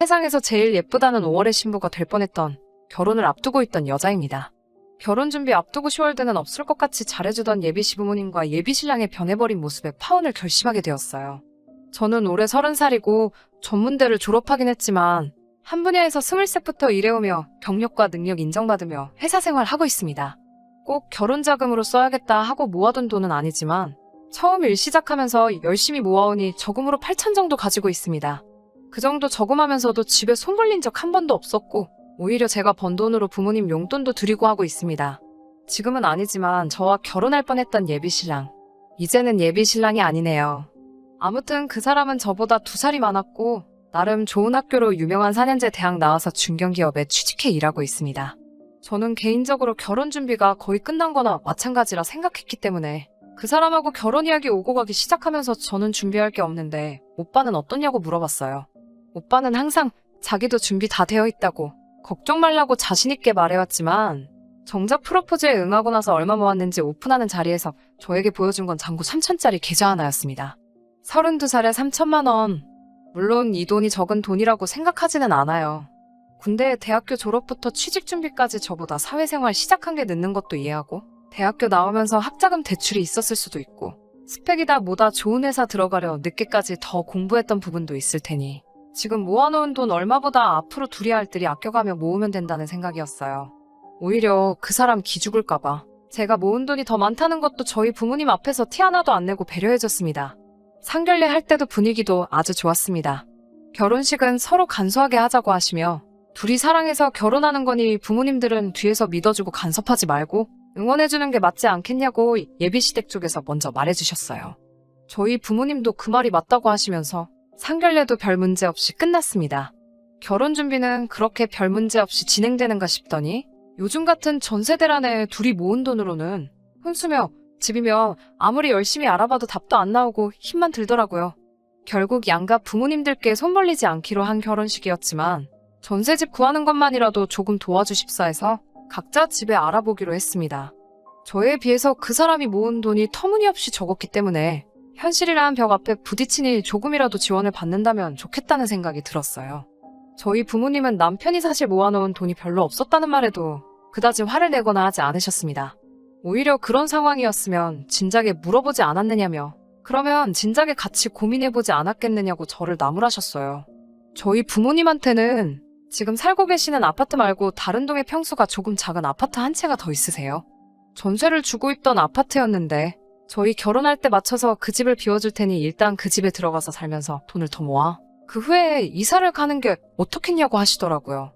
세상에서 제일 예쁘다는 5월의 신부가 될 뻔했던 결혼을 앞두고 있던 여자입니다. 결혼 준비 앞두고 10월드는 없을 것 같이 잘해주던 예비 시부모님과 예비 신랑의 변해버린 모습에 파혼을 결심하게 되었어요. 저는 올해 30살이고 전문대를 졸업하긴 했지만 한 분야에서 20살부터 일해오며 경력과 능력 인정받으며 회사 생활하고 있습니다. 꼭 결혼 자금으로 써야겠다 하고 모아둔 돈은 아니지만 처음 일 시작하면서 열심히 모아오니 저금으로 8천 정도 가지고 있습니다. 그 정도 저금하면서도 집에 손 벌린 적 한 번도 없었고 오히려 제가 번 돈으로 부모님 용돈도 드리고 하고 있습니다. 지금은 아니지만 저와 결혼할 뻔했던 예비신랑. 이제는 예비신랑이 아니네요. 아무튼 그 사람은 저보다 2살이 많았고 나름 좋은 학교로 유명한 4년제 대학 나와서 중견기업에 취직해 일하고 있습니다. 저는 개인적으로 결혼 준비가 거의 끝난 거나 마찬가지라 생각했기 때문에 그 사람하고 결혼 이야기 오고 가기 시작하면서 저는 준비할 게 없는데 오빠는 어떠냐고 물어봤어요. 오빠는 항상 자기도 준비 다 되어 있다고 걱정 말라고 자신있게 말해왔지만 정작 프로포즈에 응하고 나서 얼마 모았는지 오픈하는 자리에서 저에게 보여준 건 잔고 3천짜리 계좌 하나였습니다. 32살에 3천만 원. 물론 이 돈이 적은 돈이라고 생각하지는 않아요. 군대 대학교 졸업부터 취직 준비까지 저보다 사회생활 시작한 게 늦는 것도 이해하고 대학교 나오면서 학자금 대출이 있었을 수도 있고 스펙이다 뭐다 좋은 회사 들어가려 늦게까지 더 공부했던 부분도 있을 테니 지금 모아놓은 돈 얼마보다 앞으로 둘이 할 들이 아껴가며 모으면 된다는 생각이었어요. 오히려 그 사람 기죽을까봐 제가 모은 돈이 더 많다는 것도 저희 부모님 앞에서 티 하나도 안 내고 배려해줬습니다. 상견례 할 때도 분위기도 아주 좋았습니다. 결혼식은 서로 간소하게 하자고 하시며 둘이 사랑해서 결혼하는 거니 부모님들은 뒤에서 믿어주고 간섭하지 말고 응원해주는 게 맞지 않겠냐고 예비시댁 쪽에서 먼저 말해주셨어요. 저희 부모님도 그 말이 맞다고 하시면서 상견례도 별 문제 없이 끝났습니다. 결혼 준비는 그렇게 별 문제 없이 진행되는가 싶더니 요즘 같은 전세대란에 둘이 모은 돈으로는 혼수며 집이며 아무리 열심히 알아봐도 답도 안 나오고 힘만 들더라고요. 결국 양가 부모님들께 손 벌리지 않기로 한 결혼식이었지만 전세집 구하는 것만이라도 조금 도와주십사 해서 각자 집에 알아보기로 했습니다. 저에 비해서 그 사람이 모은 돈이 터무니없이 적었기 때문에 현실이라는 벽 앞에 부딪히니 조금이라도 지원을 받는다면 좋겠다는 생각이 들었어요. 저희 부모님은 남편이 사실 모아놓은 돈이 별로 없었다는 말에도 그다지 화를 내거나 하지 않으셨습니다. 오히려 그런 상황이었으면 진작에 물어보지 않았느냐며 그러면 진작에 같이 고민해보지 않았겠느냐고 저를 나무라셨어요. 저희 부모님한테는 지금 살고 계시는 아파트 말고 다른 동의 평수가 조금 작은 아파트 한 채가 더 있으세요. 전세를 주고 있던 아파트였는데 저희 결혼할 때 맞춰서 그 집을 비워줄 테니 일단 그 집에 들어가서 살면서 돈을 더 모아. 그 후에 이사를 가는 게 어떻겠냐고 하시더라고요.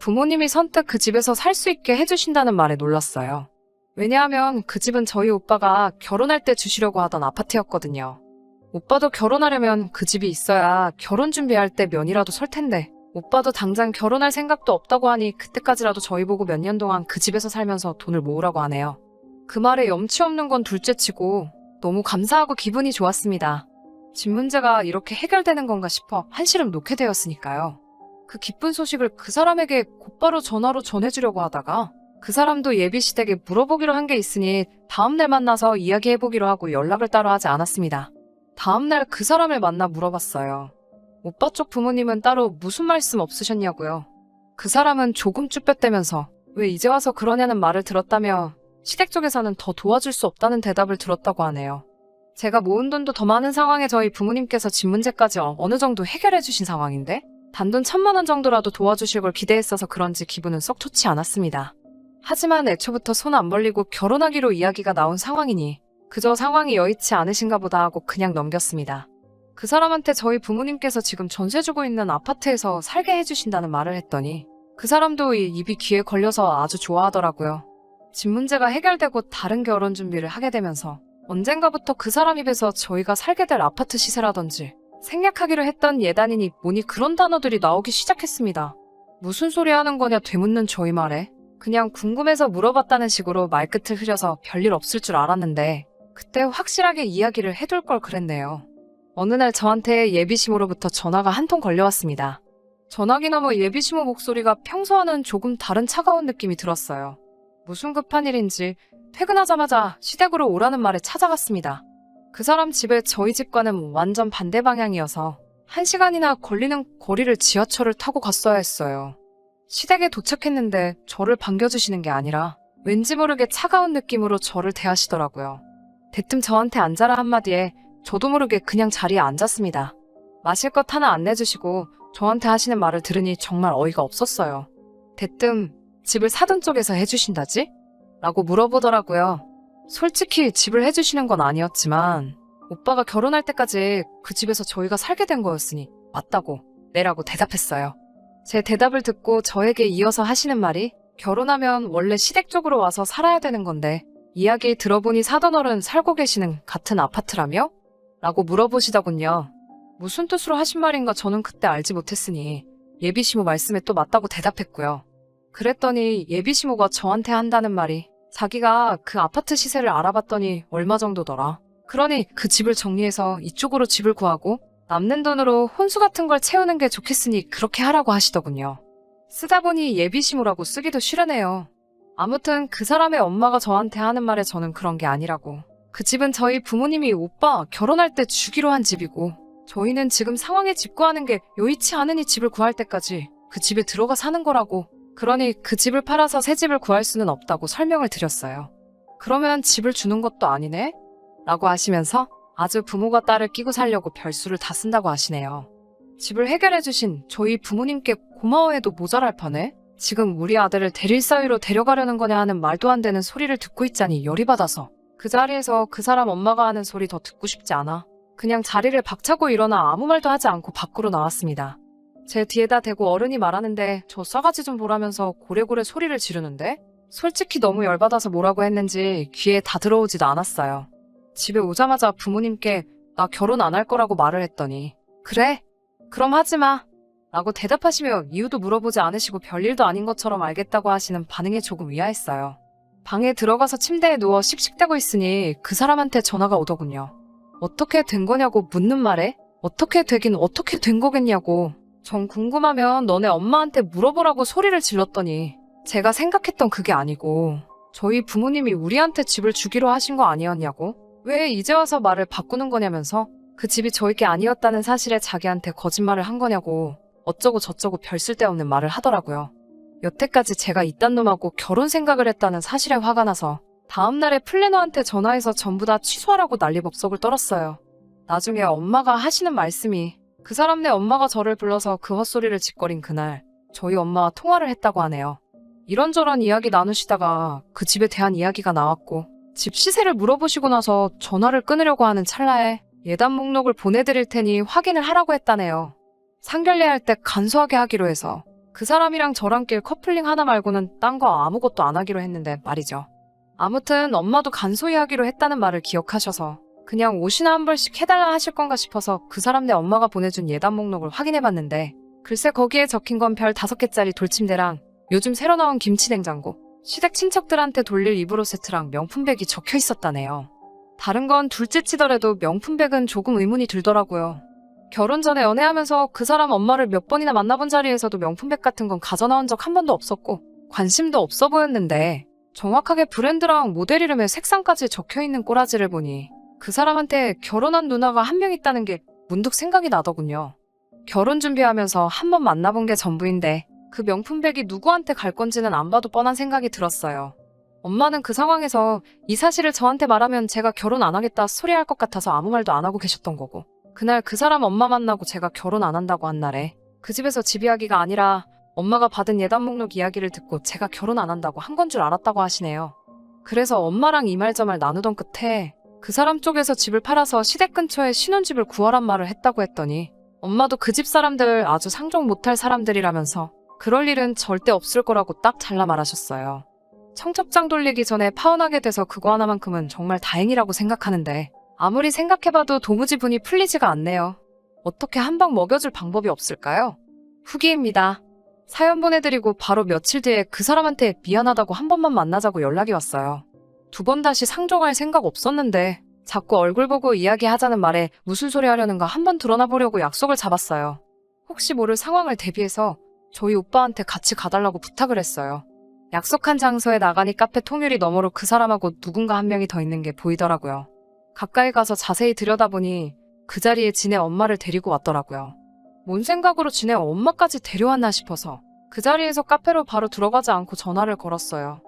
부모님이 선뜻 그 집에서 살 수 있게 해주신다는 말에 놀랐어요. 왜냐하면 그 집은 저희 오빠가 결혼할 때 주시려고 하던 아파트였거든요. 오빠도 결혼하려면 그 집이 있어야 결혼 준비할 때 면이라도 설 텐데 오빠도 당장 결혼할 생각도 없다고 하니 그때까지라도 저희 보고 몇 년 동안 그 집에서 살면서 돈을 모으라고 하네요. 그 말에 염치 없는 건 둘째치고 너무 감사하고 기분이 좋았습니다. 집 문제가 이렇게 해결되는 건가 싶어 한시름 놓게 되었으니까요. 그 기쁜 소식을 그 사람에게 곧바로 전화로 전해주려고 하다가 그 사람도 예비시댁에 물어보기로 한 게 있으니 다음날 만나서 이야기해보기로 하고 연락을 따로 하지 않았습니다. 다음날 그 사람을 만나 물어봤어요. 오빠 쪽 부모님은 따로 무슨 말씀 없으셨냐고요. 그 사람은 조금 쭈뼛대면서 왜 이제 와서 그러냐는 말을 들었다며 시댁 쪽에서는 더 도와줄 수 없다는 대답을 들었다고 하네요. 제가 모은 돈도 더 많은 상황에 저희 부모님께서 집 문제까지 어느 정도 해결해 주신 상황인데 단돈 1,000만 원 정도라도 도와주실 걸 기대했어서 그런지 기분은 썩 좋지 않았습니다. 하지만 애초부터 손 안 벌리고 결혼하기로 이야기가 나온 상황이니 그저 상황이 여의치 않으신가 보다 하고 그냥 넘겼습니다. 그 사람한테 저희 부모님께서 지금 전세 주고 있는 아파트에서 살게 해주신다는 말을 했더니 그 사람도 입이 귀에 걸려서 아주 좋아하더라고요. 집 문제가 해결되고 다른 결혼 준비를 하게 되면서 언젠가부터 그 사람 입에서 저희가 살게 될 아파트 시세라든지 생략하기로 했던 예단이니 뭐니 그런 단어들이 나오기 시작했습니다. 무슨 소리 하는 거냐 되묻는 저희 말에 그냥 궁금해서 물어봤다는 식으로 말끝을 흐려서 별일 없을 줄 알았는데 그때 확실하게 이야기를 해둘 걸 그랬네요. 어느 날 저한테 예비시모로부터 전화가 한 통 걸려왔습니다. 전화기 너머 예비시모 목소리가 평소와는 조금 다른 차가운 느낌이 들었어요. 무슨 급한 일인지 퇴근하자마자 시댁으로 오라는 말에 찾아갔습니다. 그 사람 집에 저희 집과는 완전 반대 방향이어서 1시간이나 걸리는 거리를 지하철을 타고 갔어야 했어요. 시댁에 도착했는데 저를 반겨주시는 게 아니라 왠지 모르게 차가운 느낌으로 저를 대하시더라고요. 대뜸 저한테 앉아라 한마디에 저도 모르게 그냥 자리에 앉았습니다. 마실 것 하나 안 내주시고 저한테 하시는 말을 들으니 정말 어이가 없었어요. 대뜸 집을 사돈 쪽에서 해주신다지? 라고 물어보더라고요. 솔직히 집을 해주시는 건 아니었지만 오빠가 결혼할 때까지 그 집에서 저희가 살게 된 거였으니 맞다고 내라고 대답했어요. 제 대답을 듣고 저에게 이어서 하시는 말이 결혼하면 원래 시댁 쪽으로 와서 살아야 되는 건데 이야기 들어보니 사돈어른 살고 계시는 같은 아파트라며? 라고 물어보시더군요. 무슨 뜻으로 하신 말인가 저는 그때 알지 못했으니 예비시모 말씀에 또 맞다고 대답했고요. 그랬더니 예비시모가 저한테 한다는 말이 자기가 그 아파트 시세를 알아봤더니 얼마 정도더라. 그러니 그 집을 정리해서 이쪽으로 집을 구하고 남는 돈으로 혼수 같은 걸 채우는 게 좋겠으니 그렇게 하라고 하시더군요. 쓰다 보니 예비시모라고 쓰기도 싫으네요. 아무튼 그 사람의 엄마가 저한테 하는 말에 저는 그런 게 아니라고. 그 집은 저희 부모님이 오빠 결혼할 때 주기로 한 집이고 저희는 지금 상황에 집 구하는 게 여의치 않으니 집을 구할 때까지 그 집에 들어가 사는 거라고. 그러니 그 집을 팔아서 새 집을 구할 수는 없다고 설명을 드렸어요. 그러면 집을 주는 것도 아니네? 라고 하시면서 아주 부모가 딸을 끼고 살려고 별수를 다 쓴다고 하시네요. 집을 해결해주신 저희 부모님께 고마워해도 모자랄 판에 지금 우리 아들을 대릴 사위로 데려가려는 거냐 하는 말도 안 되는 소리를 듣고 있자니 열이 받아서 그 자리에서 그 사람 엄마가 하는 소리 더 듣고 싶지 않아 그냥 자리를 박차고 일어나 아무 말도 하지 않고 밖으로 나왔습니다. 제 뒤에다 대고 어른이 말하는데 저 싸가지 좀 보라면서 고래고래 소리를 지르는데 솔직히 너무 열받아서 뭐라고 했는지 귀에 다 들어오지도 않았어요. 집에 오자마자 부모님께 나 결혼 안 할 거라고 말을 했더니 그래? 그럼 하지 마. 라고 대답하시며 이유도 물어보지 않으시고 별일도 아닌 것처럼 알겠다고 하시는 반응에 조금 의아했어요. 방에 들어가서 침대에 누워 씩씩대고 있으니 그 사람한테 전화가 오더군요. 어떻게 된 거냐고 묻는 말에 어떻게 되긴 어떻게 된 거겠냐고 전 궁금하면 너네 엄마한테 물어보라고 소리를 질렀더니 제가 생각했던 그게 아니고 저희 부모님이 우리한테 집을 주기로 하신 거 아니었냐고 왜 이제 와서 말을 바꾸는 거냐면서 그 집이 저희게 아니었다는 사실에 자기한테 거짓말을 한 거냐고 어쩌고 저쩌고 별 쓸데없는 말을 하더라고요. 여태까지 제가 이딴 놈하고 결혼 생각을 했다는 사실에 화가 나서 다음날에 플래너한테 전화해서 전부 다 취소하라고 난리법석을 떨었어요. 나중에 엄마가 하시는 말씀이 그 사람네 엄마가 저를 불러서 그 헛소리를 짓거린 그날 저희 엄마와 통화를 했다고 하네요. 이런저런 이야기 나누시다가 그 집에 대한 이야기가 나왔고 집 시세를 물어보시고 나서 전화를 끊으려고 하는 찰나에 예단 목록을 보내드릴 테니 확인을 하라고 했다네요. 상견례할 때 간소하게 하기로 해서 그 사람이랑 저랑 낄 커플링 하나 말고는 딴 거 아무것도 안 하기로 했는데 말이죠. 아무튼 엄마도 간소히 하기로 했다는 말을 기억하셔서 그냥 옷이나 한 벌씩 해달라 하실 건가 싶어서 그 사람네 엄마가 보내준 예단 목록을 확인해봤는데 글쎄 거기에 적힌 건 별 5개짜리 돌침대랑 요즘 새로 나온 김치냉장고, 시댁 친척들한테 돌릴 이불옷 세트랑 명품백이 적혀 있었다네요. 다른 건 둘째 치더라도 명품백은 조금 의문이 들더라고요. 결혼 전에 연애하면서 그 사람 엄마를 몇 번이나 만나본 자리에서도 명품백 같은 건 가져나온 적 한 번도 없었고 관심도 없어 보였는데 정확하게 브랜드랑 모델 이름에 색상까지 적혀있는 꼬라지를 보니 그 사람한테 결혼한 누나가 한 명 있다는 게 문득 생각이 나더군요. 결혼 준비하면서 한 번 만나본 게 전부인데 그 명품백이 누구한테 갈 건지는 안 봐도 뻔한 생각이 들었어요. 엄마는 그 상황에서 이 사실을 저한테 말하면 제가 결혼 안 하겠다 소리할 것 같아서 아무 말도 안 하고 계셨던 거고 그날 그 사람 엄마 만나고 제가 결혼 안 한다고 한 날에 그 집에서 집 이야기가 아니라 엄마가 받은 예단 목록 이야기를 듣고 제가 결혼 안 한다고 한 건 줄 알았다고 하시네요. 그래서 엄마랑 이 말 저 말 나누던 끝에 그 사람 쪽에서 집을 팔아서 시댁 근처에 신혼집을 구하란 말을 했다고 했더니 엄마도 그 집 사람들 아주 상종 못할 사람들이라면서 그럴 일은 절대 없을 거라고 딱 잘라 말하셨어요. 청첩장 돌리기 전에 파혼하게 돼서 그거 하나만큼은 정말 다행이라고 생각하는데 아무리 생각해봐도 도무지 분이 풀리지가 않네요. 어떻게 한 방 먹여줄 방법이 없을까요? 후기입니다. 사연 보내드리고 바로 며칠 뒤에 그 사람한테 미안하다고 한 번만 만나자고 연락이 왔어요. 2번 다시 상종할 생각 없었는데 자꾸 얼굴 보고 이야기하자는 말에 무슨 소리 하려는가 한번 드러나 보려고 약속을 잡았어요. 혹시 모를 상황을 대비해서 저희 오빠한테 같이 가달라고 부탁을 했어요. 약속한 장소에 나가니 카페 통유리 너머로 그 사람하고 누군가 한 명이 더 있는 게 보이더라고요. 가까이 가서 자세히 들여다보니 그 자리에 지네 엄마를 데리고 왔더라고요. 뭔 생각으로 지네 엄마까지 데려왔나 싶어서 그 자리에서 카페로 바로 들어가지 않고 전화를 걸었어요.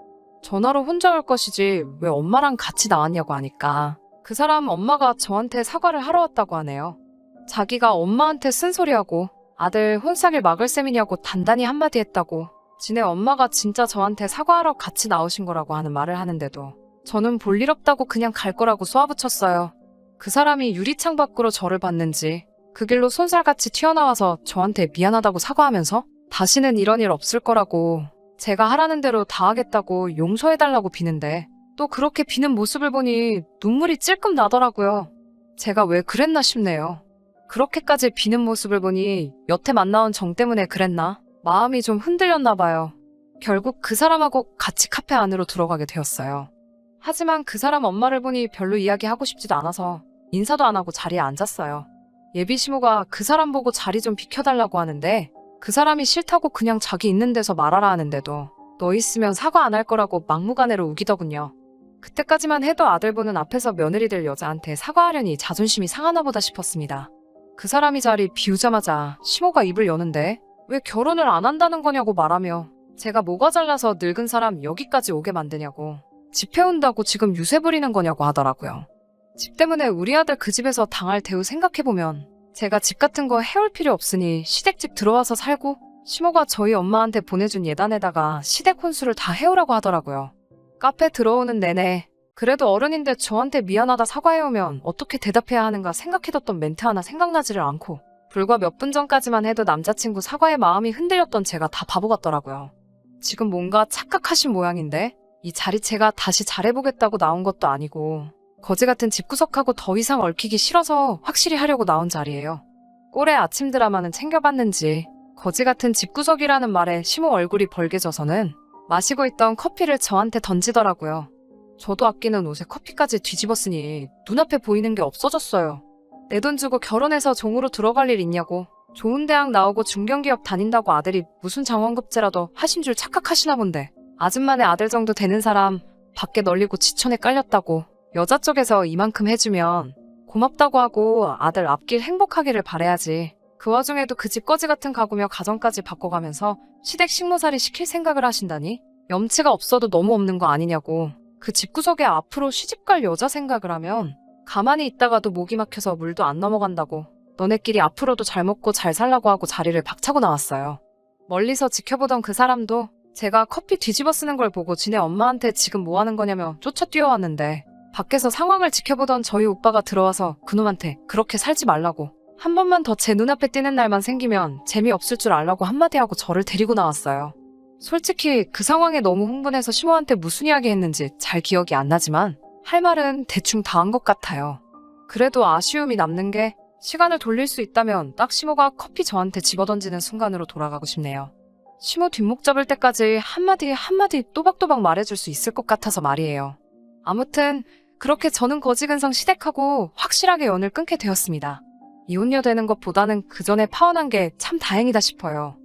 전화로 혼자 올 것이지 왜 엄마랑 같이 나왔냐고 하니까 그 사람 엄마가 저한테 사과를 하러 왔다고 하네요. 자기가 엄마한테 쓴소리하고 아들 혼사길 막을 셈이냐고 단단히 한마디 했다고 지네 엄마가 진짜 저한테 사과하러 같이 나오신 거라고 하는 말을 하는데도 저는 볼일 없다고 그냥 갈 거라고 쏘아붙였어요. 그 사람이 유리창 밖으로 저를 봤는지 그 길로 손살같이 튀어나와서 저한테 미안하다고 사과하면서 다시는 이런 일 없을 거라고 제가 하라는 대로 다 하겠다고 용서해달라고 비는데 또 그렇게 비는 모습을 보니 눈물이 찔끔 나더라고요. 제가 왜 그랬나 싶네요. 그렇게까지 비는 모습을 보니 여태 만나온 정 때문에 그랬나? 마음이 좀 흔들렸나 봐요. 결국 그 사람하고 같이 카페 안으로 들어가게 되었어요. 하지만 그 사람 엄마를 보니 별로 이야기하고 싶지도 않아서 인사도 안 하고 자리에 앉았어요. 예비 시모가 그 사람 보고 자리 좀 비켜달라고 하는데 그 사람이 싫다고 그냥 자기 있는 데서 말하라 하는데도 너 있으면 사과 안 할 거라고 막무가내로 우기더군요. 그때까지만 해도 아들 보는 앞에서 며느리들 여자한테 사과하려니 자존심이 상하나 보다 싶었습니다. 그 사람이 자리 비우자마자 시모가 입을 여는데 왜 결혼을 안 한다는 거냐고 말하며 제가 뭐가 잘나서 늙은 사람 여기까지 오게 만드냐고 집 해온다고 지금 유세 부리는 거냐고 하더라고요. 집 때문에 우리 아들 그 집에서 당할 대우 생각해보면 제가 집 같은 거 해올 필요 없으니 시댁집 들어와서 살고 시모가 저희 엄마한테 보내준 예단에다가 시댁 혼수를 다 해오라고 하더라고요. 카페 들어오는 내내 그래도 어른인데 저한테 미안하다 사과해오면 어떻게 대답해야 하는가 생각해뒀던 멘트 하나 생각나지를 않고 불과 몇 분 전까지만 해도 남자친구 사과에 마음이 흔들렸던 제가 다 바보 같더라고요. 지금 뭔가 착각하신 모양인데 이 자리채가 다시 잘해보겠다고 나온 것도 아니고 거지 같은 집구석하고 더 이상 얽히기 싫어서 확실히 하려고 나온 자리예요. 꼴의 아침 드라마는 챙겨봤는지 거지 같은 집구석이라는 말에 시모 얼굴이 벌개져서는 마시고 있던 커피를 저한테 던지더라고요. 저도 아끼는 옷에 커피까지 뒤집었으니 눈앞에 보이는 게 없어졌어요. 내 돈 주고 결혼해서 종으로 들어갈 일 있냐고 좋은 대학 나오고 중견기업 다닌다고 아들이 무슨 장원급제라도 하신 줄 착각하시나 본데 아줌마네 아들 정도 되는 사람 밖에 널리고 지천에 깔렸다고 여자 쪽에서 이만큼 해주면 고맙다고 하고 아들 앞길 행복하기를 바라야지. 그 와중에도 그 집 거지 같은 가구며 가정까지 바꿔가면서 시댁 식모살이 시킬 생각을 하신다니? 염치가 없어도 너무 없는 거 아니냐고. 그 집구석에 앞으로 시집갈 여자 생각을 하면 가만히 있다가도 목이 막혀서 물도 안 넘어간다고 너네끼리 앞으로도 잘 먹고 잘 살라고 하고 자리를 박차고 나왔어요. 멀리서 지켜보던 그 사람도 제가 커피 뒤집어 쓰는 걸 보고 지네 엄마한테 지금 뭐 하는 거냐며 쫓아 뛰어왔는데 밖에서 상황을 지켜보던 저희 오빠가 들어와서 그놈한테 그렇게 살지 말라고 한 번만 더 제 눈앞에 띄는 날만 생기면 재미없을 줄 알라고 한마디 하고 저를 데리고 나왔어요. 솔직히 그 상황에 너무 흥분해서 시모한테 무슨 이야기 했는지 잘 기억이 안 나지만 할 말은 대충 다 한 것 같아요. 그래도 아쉬움이 남는 게 시간을 돌릴 수 있다면 딱 시모가 커피 저한테 집어던지는 순간으로 돌아가고 싶네요. 시모 뒷목 잡을 때까지 한마디 한마디 또박또박 말해줄 수 있을 것 같아서 말이에요. 아무튼 그렇게 저는 거지근성 시댁하고 확실하게 연을 끊게 되었습니다. 이혼녀 되는 것보다는 그 전에 파혼한 게 참 다행이다 싶어요.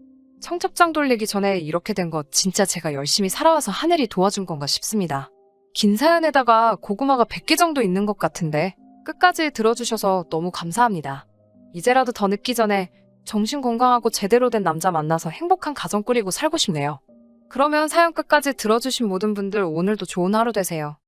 청첩장 돌리기 전에 이렇게 된 거 진짜 제가 열심히 살아와서 하늘이 도와준 건가 싶습니다. 긴 사연에다가 고구마가 100개 정도 있는 것 같은데 끝까지 들어주셔서 너무 감사합니다. 이제라도 더 늦기 전에 정신 건강하고 제대로 된 남자 만나서 행복한 가정 꾸리고 살고 싶네요. 그러면 사연 끝까지 들어주신 모든 분들 오늘도 좋은 하루 되세요.